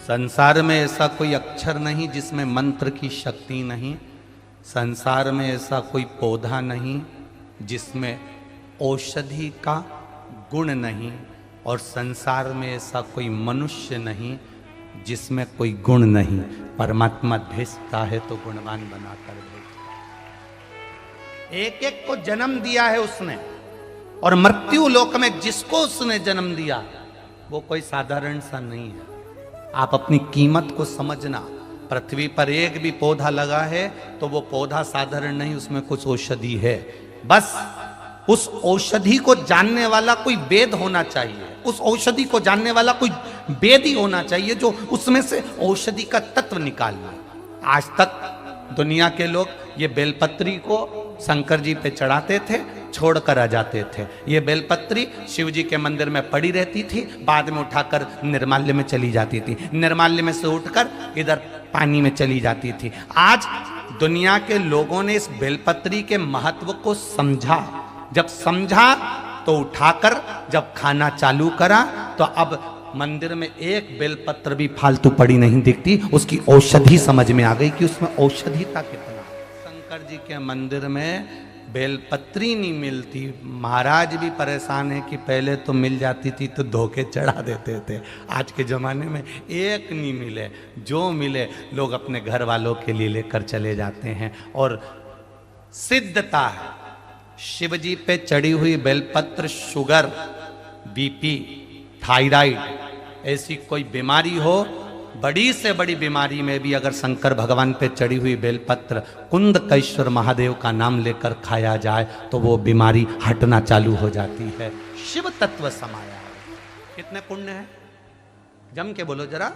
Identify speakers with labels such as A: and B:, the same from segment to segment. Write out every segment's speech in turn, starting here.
A: संसार में ऐसा कोई अक्षर नहीं जिसमें मंत्र की शक्ति नहीं। संसार में ऐसा कोई पौधा नहीं जिसमें औषधि का गुण नहीं। और संसार में ऐसा कोई मनुष्य नहीं जिसमें कोई गुण नहीं। परमात्मा भेजता है तो गुणवान बनाकर भेजता है। एक एक को जन्म दिया है उसने, और मृत्यु लोक में जिसको उसने जन्म दिया वो कोई साधारण सा नहीं है। आप अपनी कीमत को समझना। पृथ्वी पर एक भी पौधा लगा है तो वो पौधा साधारण नहीं, उसमें कुछ औषधि है। बस उस औषधि को जानने वाला कोई वेद होना चाहिए, उस औषधि को जानने वाला कोई वेदी होना चाहिए जो उसमें से औषधि का तत्व निकाल ले। आज तक दुनिया के लोग ये बेलपत्री को शंकर जी पे चढ़ाते थे, छोड़कर आ जाते थे। ये बेलपत्री शिव जी के मंदिर में पड़ी रहती थी, बाद में उठाकर निर्माल्य में चली जाती थी, निर्माल्य में से उठकर इधर पानी में चली जाती थी। आज दुनिया के लोगों ने इस बेलपत्री के महत्व को समझा। जब समझा तो उठाकर जब खाना चालू करा तो अब मंदिर में एक बेलपत्र भी फालतू पड़ी नहीं दिखती। उसकी औषधि समझ में आ गई कि उसमें औषधिता कितना। शंकर जी के मंदिर में बेलपत्री नहीं मिलती। महाराज भी परेशान है कि पहले तो मिल जाती थी तो धोखे चढ़ा देते थे, आज के ज़माने में एक नहीं मिले, जो मिले लोग अपने घर वालों के लिए लेकर चले जाते हैं। और सिद्धता है शिव जी पे चढ़ी हुई बेलपत्र शुगर, बीपी, थायराइड, ऐसी कोई बीमारी हो, बड़ी से बड़ी बीमारी में भी अगर शंकर भगवान पे चढ़ी हुई बेलपत्र कुंदकेश्वर महादेव का नाम लेकर खाया जाए तो वो बीमारी हटना चालू हो जाती है। शिव तत्व समाया है। कितने पुण्य है? जम के बोलो जरा।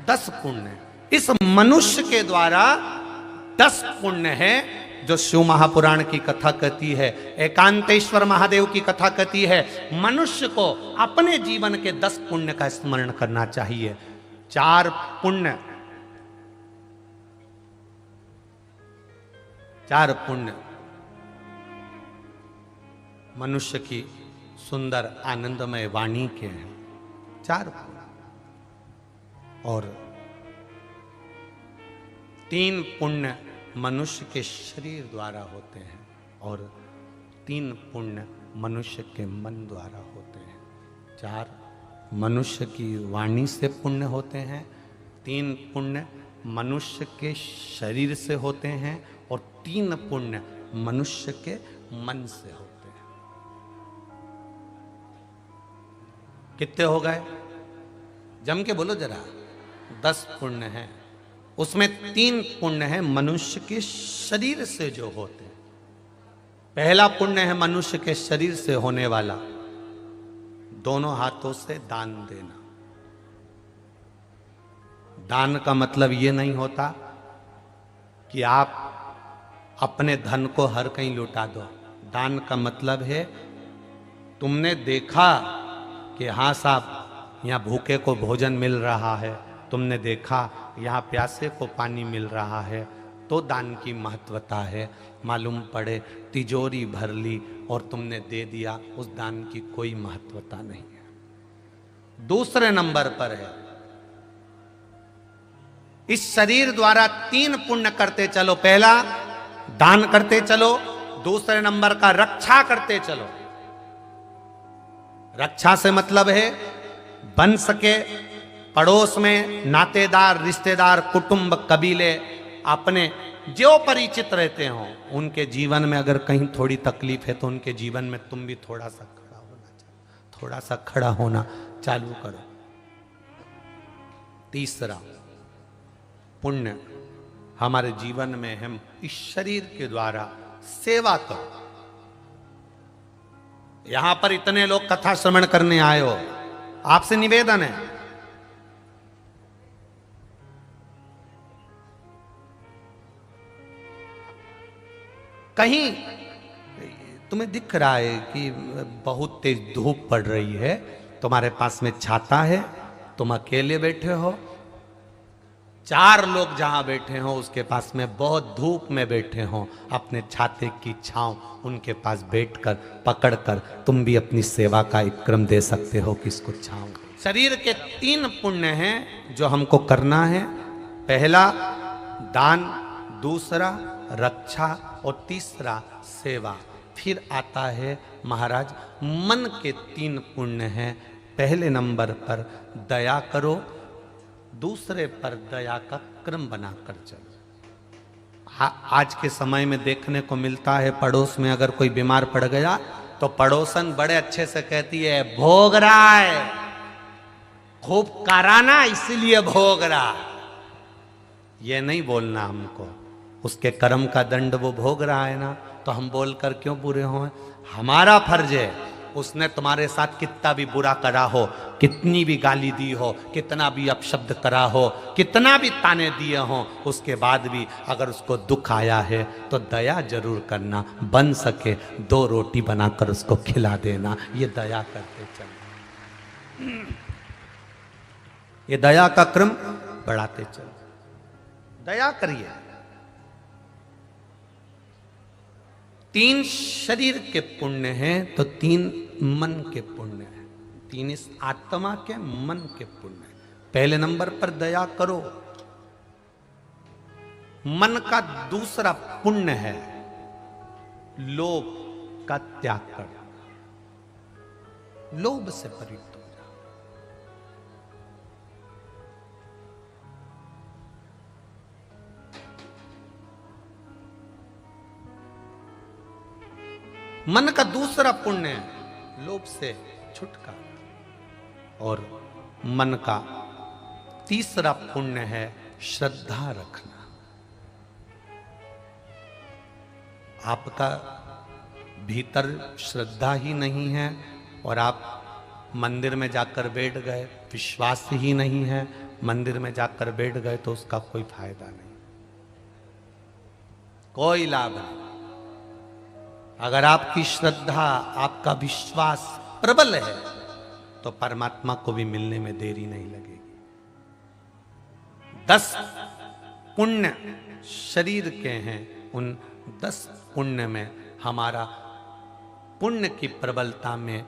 A: 10 पुण्य। इस मनुष्य के द्वारा 10 पुण्य है जो शिव महापुराण की कथा कहती है, एकांतेश्वर महादेव की कथा कहती है। मनुष्य को अपने जीवन के 10 पुण्य का स्मरण करना चाहिए। 4 पुण्य, 4 पुण्य मनुष्य की सुंदर आनंदमय वाणी के हैं। 4 पुण्य। और 3 पुण्य मनुष्य के शरीर द्वारा होते हैं, और 3 पुण्य मनुष्य के मन द्वारा होते हैं। 4 मनुष्य की वाणी से पुण्य होते हैं, 3 पुण्य मनुष्य के शरीर से होते हैं, और 3 पुण्य मनुष्य के मन से होते हैं। कितने हो गए? जम के बोलो जरा। 10 पुण्य हैं, उसमें 3 पुण्य है मनुष्य के शरीर से जो होते हैं। पहला पुण्य है मनुष्य के शरीर से होने वाला, दोनों हाथों से दान देना। दान का मतलब ये नहीं होता कि आप अपने धन को हर कहीं लुटा दो। दान का मतलब है तुमने देखा कि हाँ साहब यहाँ भूखे को भोजन मिल रहा है, तुमने देखा यहाँ प्यासे को पानी मिल रहा है, तो दान की महत्वता है। मालूम पड़े तिजोरी भर ली और तुमने दे दिया, उस दान की कोई महत्वता नहीं है। दूसरे नंबर पर है इस शरीर द्वारा 3 पुण्य करते चलो। पहला दान करते चलो, दूसरे नंबर का रक्षा करते चलो। रक्षा से मतलब है बन सके पड़ोस में नातेदार, रिश्तेदार, कुटुंब, कबीले अपने जो परिचित रहते हो उनके जीवन में अगर कहीं थोड़ी तकलीफ है तो उनके जीवन में तुम भी थोड़ा सा खड़ा होना चाहिए, थोड़ा सा खड़ा होना चालू करो। तीसरा पुण्य हमारे जीवन में हम इस शरीर के द्वारा सेवा करो। यहां पर इतने लोग कथा श्रवण करने आए हो, आपसे निवेदन है कहीं तुम्हें दिख रहा है कि बहुत तेज धूप पड़ रही है, तुम्हारे पास में छाता है, तुम अकेले बैठे हो, 4 लोग जहां बैठे हो उसके पास में बहुत धूप में बैठे हो, अपने छाते की छांव उनके पास बैठकर पकड़कर तुम भी अपनी सेवा का एक क्रम दे सकते हो कि इसको छांव दे शरीर के 3 पुण्य हैं जो हमको करना है। पहला दान, दूसरा रक्षा और तीसरा सेवा। फिर आता है महाराज मन के 3 पुण्य हैं। पहले नंबर पर दया करो, दूसरे पर दया का क्रम बनाकर चलो। आज के समय में देखने को मिलता है, पड़ोस में अगर कोई बीमार पड़ गया तो पड़ोसन बड़े अच्छे से कहती है भोग रहा है, खूब कराना इसलिए भोग रहा। ये नहीं बोलना हमको, उसके कर्म का दंड वो भोग रहा है ना, तो हम बोलकर क्यों बुरे हों? हमारा फर्ज है, उसने तुम्हारे साथ कितना भी बुरा करा हो, कितनी भी गाली दी हो, कितना भी अपशब्द करा हो, कितना भी ताने दिए हो, उसके बाद भी अगर उसको दुख आया है तो दया जरूर करना। बन सके 2 रोटी बनाकर उसको खिला देना। ये दया करते चलो, ये दया का क्रम बढ़ाते चलो। दया करिए। 3 शरीर के पुण्य हैं तो 3 मन के पुण्य हैं। 3 इस आत्मा के मन के पुण्य हैं। पहले नंबर पर दया करो। मन का दूसरा पुण्य है लोभ का त्याग करना। लोभ से परित हो जाओ। मन का दूसरा पुण्य है लोभ से छुटकारा। और मन का तीसरा पुण्य है श्रद्धा रखना। आपका भीतर श्रद्धा ही नहीं है और आप मंदिर में जाकर बैठ गए, विश्वास ही नहीं है, मंदिर में जाकर बैठ गए तो उसका कोई फायदा नहीं, कोई लाभ नहीं। अगर आपकी श्रद्धा, आपका विश्वास प्रबल है तो परमात्मा को भी मिलने में देरी नहीं लगेगी। 10 पुण्य शरीर के हैं, उन 10 पुण्य में हमारा पुण्य की प्रबलता में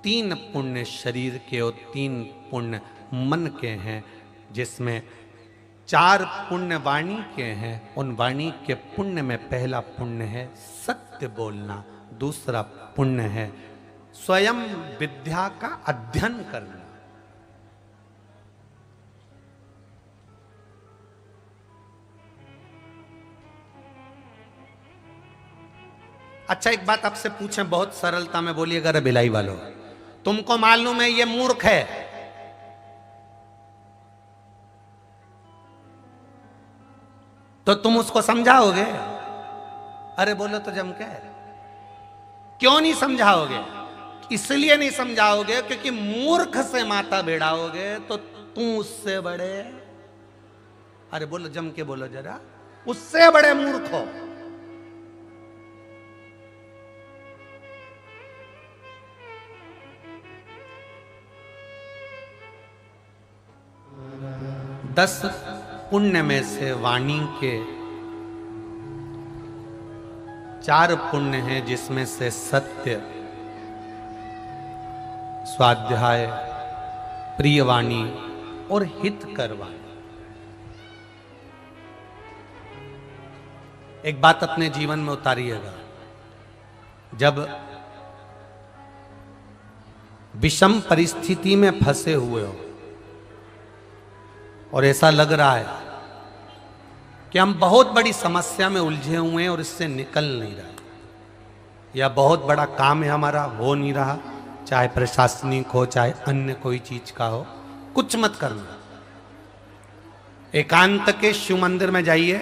A: 3 पुण्य शरीर के और 3 पुण्य मन के हैं, जिसमें 4 पुण्य वाणी के हैं। उन वाणी के पुण्य में पहला पुण्य है सत्य बोलना, दूसरा पुण्य है स्वयं विद्या का अध्ययन करना। अच्छा, एक बात आपसे पूछें, बहुत सरलता में बोलिएगा रे बिलाई वालों, तुमको मालूम है ये मूर्ख है, तो तुम उसको समझाओगे? अरे बोलो तो जम के। क्यों नहीं समझाओगे? इसलिए नहीं समझाओगे क्योंकि मूर्ख से माता भिड़ाओगे तो तुम उससे बड़े, अरे बोलो जम के बोलो जरा, उससे बड़े मूर्ख हो। दस पुण्य में से वाणी के 4 पुण्य हैं, जिसमें से सत्य, स्वाध्याय, प्रियवाणी और हितकर वाणी। एक बात अपने जीवन में उतारिएगा, जब विषम परिस्थिति में फंसे हुए हो और ऐसा लग रहा है कि हम बहुत बड़ी समस्या में उलझे हुए हैं और इससे निकल नहीं रहा, या बहुत बड़ा काम है हमारा, हो नहीं रहा, चाहे प्रशासनिक हो चाहे अन्य कोई चीज का हो, कुछ मत करना। एकांत के शिव मंदिर में जाइए।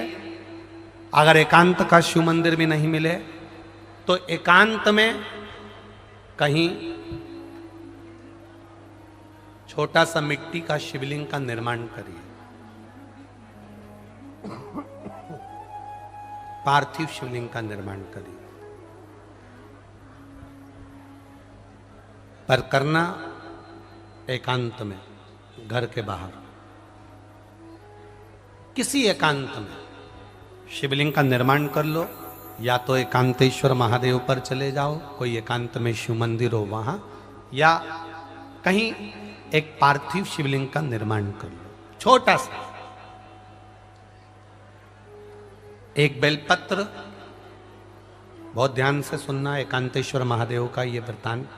A: अगर एकांत का शिव मंदिर भी नहीं मिले तो एकांत में कहीं छोटा सा मिट्टी का शिवलिंग का निर्माण करिए, पार्थिव शिवलिंग का निर्माण करिए, पर करना एकांत में, घर के बाहर। किसी एकांत में शिवलिंग का निर्माण कर लो, या तो एकांतेश्वर महादेव पर चले जाओ, कोई एकांत में शिव मंदिर हो वहां, या कहीं एक पार्थिव शिवलिंग का निर्माण कर लो, छोटा सा। एक बेलपत्र, बहुत ध्यान से सुनना, एकांतेश्वर महादेव का ये वृतांत।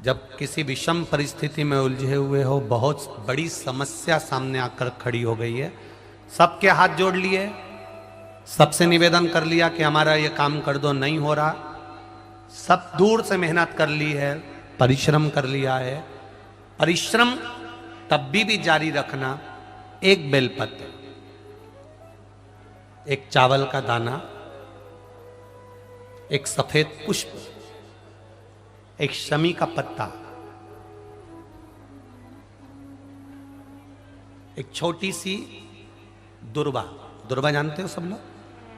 A: जब किसी विषम परिस्थिति में उलझे हुए हो, बहुत बड़ी समस्या सामने आकर खड़ी हो गई है, सबके हाथ जोड़ लिए, सबसे निवेदन कर लिया कि हमारा ये काम कर दो, नहीं हो रहा, सब दूर से मेहनत कर ली है, परिश्रम कर लिया है, परिश्रम तब भी जारी रखना। एक बेलपत्र, एक चावल का दाना, एक सफेद पुष्प, एक शमी का पत्ता, एक छोटी सी दुर्वा। दुर्वा जानते हो सब लोग,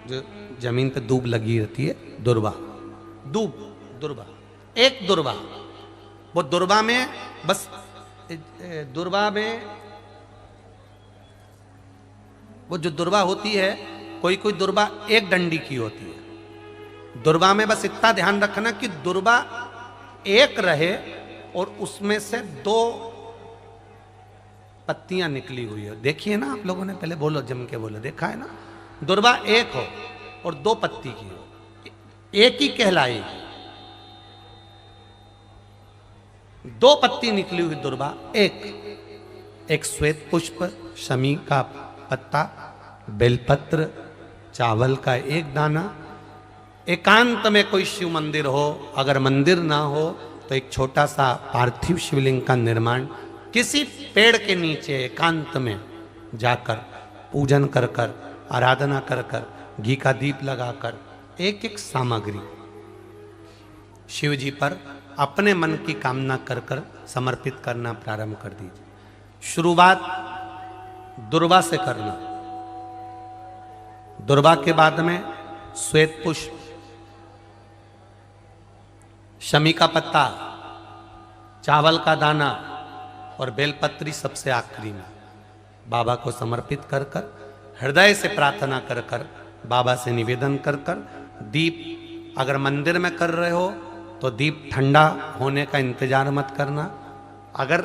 A: जो जमीन पे दूब लगी रहती है, दुर्वा, दूब, दुर्वा, एक दुर्वा। वो दुर्वा में बस, दुर्वा में वो जो दुर्वा होती है, कोई कोई दुर्वा एक डंडी की होती है। दुर्वा में बस इतना ध्यान रखना कि दुर्वा एक रहे और उसमें से 2 पत्तियां निकली हुई है। देखिए ना आप लोगों ने, पहले बोलो, जम के बोलो, देखा है ना? दुर्वा एक हो और 2 पत्ती की हो, एक ही कहलाएगी। 2 पत्ती निकली हुई दुर्वा, एक श्वेत पुष्प, शमी का पत्ता, बेलपत्र, चावल का एक दाना। एकांत में कोई शिव मंदिर हो, अगर मंदिर ना हो तो एक छोटा सा पार्थिव शिवलिंग का निर्माण किसी पेड़ के नीचे एकांत में जाकर पूजन कर कर, आराधना कर कर, घी का दीप लगाकर, एक एक सामग्री शिव जी पर अपने मन की कामना कर कर समर्पित करना प्रारंभ कर दीजिए। शुरुआत दुर्वा से करना। दुर्वा के बाद में श्वेत पुष्प, शमी का पत्ता, चावल का दाना और बेलपत्री सबसे आखिरी में बाबा को समर्पित कर कर, हृदय से प्रार्थना कर कर, बाबा से निवेदन कर कर, दीप अगर मंदिर में कर रहे हो तो दीप ठंडा होने का इंतजार मत करना। अगर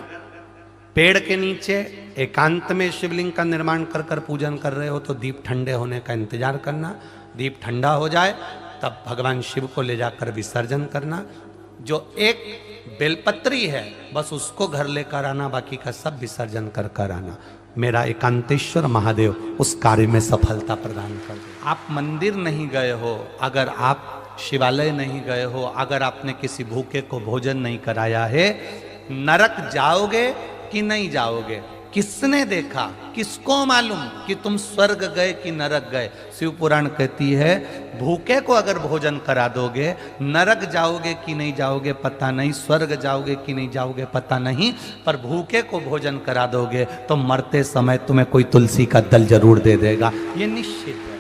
A: पेड़ के नीचे एकांत में शिवलिंग का निर्माण कर कर पूजन कर रहे हो तो दीप ठंडे होने का इंतजार करना। दीप ठंडा हो जाए तब भगवान शिव को ले जाकर विसर्जन करना। जो एक बेलपत्री है बस उसको घर लेकर आना, बाकी का सब विसर्जन कर कर आना। मेरा एकांतेश्वर महादेव उस कार्य में सफलता प्रदान कर दे। आप मंदिर नहीं गए हो, अगर आप शिवालय नहीं गए हो, अगर आपने किसी भूखे को भोजन नहीं कराया है, नरक जाओगे कि नहीं जाओगे? किसने देखा? किसको मालूम कि तुम स्वर्ग गए कि नरक गए? शिव पुराण कहती है भूखे को अगर भोजन करा दोगे, नरक जाओगे कि नहीं जाओगे पता नहीं, स्वर्ग जाओगे कि नहीं जाओगे पता नहीं, पर भूखे को भोजन करा दोगे तो मरते समय तुम्हें कोई तुलसी का दल जरूर दे देगा, ये निश्चित है।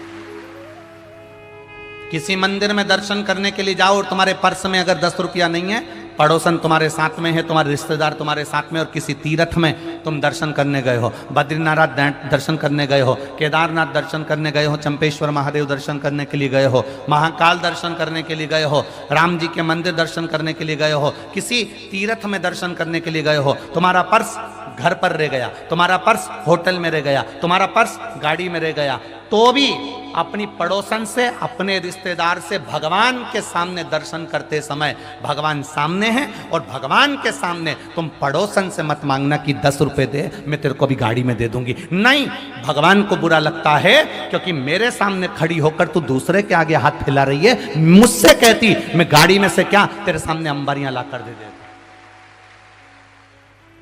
A: किसी मंदिर में दर्शन करने के लिए जाओ और तुम्हारे पर्स में अगर 10 रुपया नहीं है, पड़ोसन तुम्हारे साथ में है, तुम्हारे रिश्तेदार तुम्हारे साथ में, और किसी तीर्थ में तुम दर्शन करने गए हो, बद्रीनाथ दर्शन करने गए हो, केदारनाथ दर्शन करने गए हो, चंपेश्वर महादेव दर्शन करने के लिए गए हो, महाकाल दर्शन करने के लिए गए हो, राम जी के मंदिर दर्शन करने के लिए गए हो, किसी तीर्थ में दर्शन करने के लिए गए हो, तुम्हारा पर्स घर पर रह गया, तुम्हारा पर्स होटल में रह गया, तुम्हारा पर्स गाड़ी में रह गया, तो भी अपनी पड़ोसन से, अपने रिश्तेदार से भगवान के सामने दर्शन करते समय भगवान सामने हैं, और भगवान के सामने तुम पड़ोसन से मत मांगना कि 10 रुपए दे, मैं तेरे को भी गाड़ी में दे दूंगी। नहीं, भगवान को बुरा लगता है क्योंकि मेरे सामने खड़ी होकर तू दूसरे के आगे हाथ फैला रही है। मुझसे कहती मैं गाड़ी में से क्या तेरे सामने अंबारियां ला कर दे देता।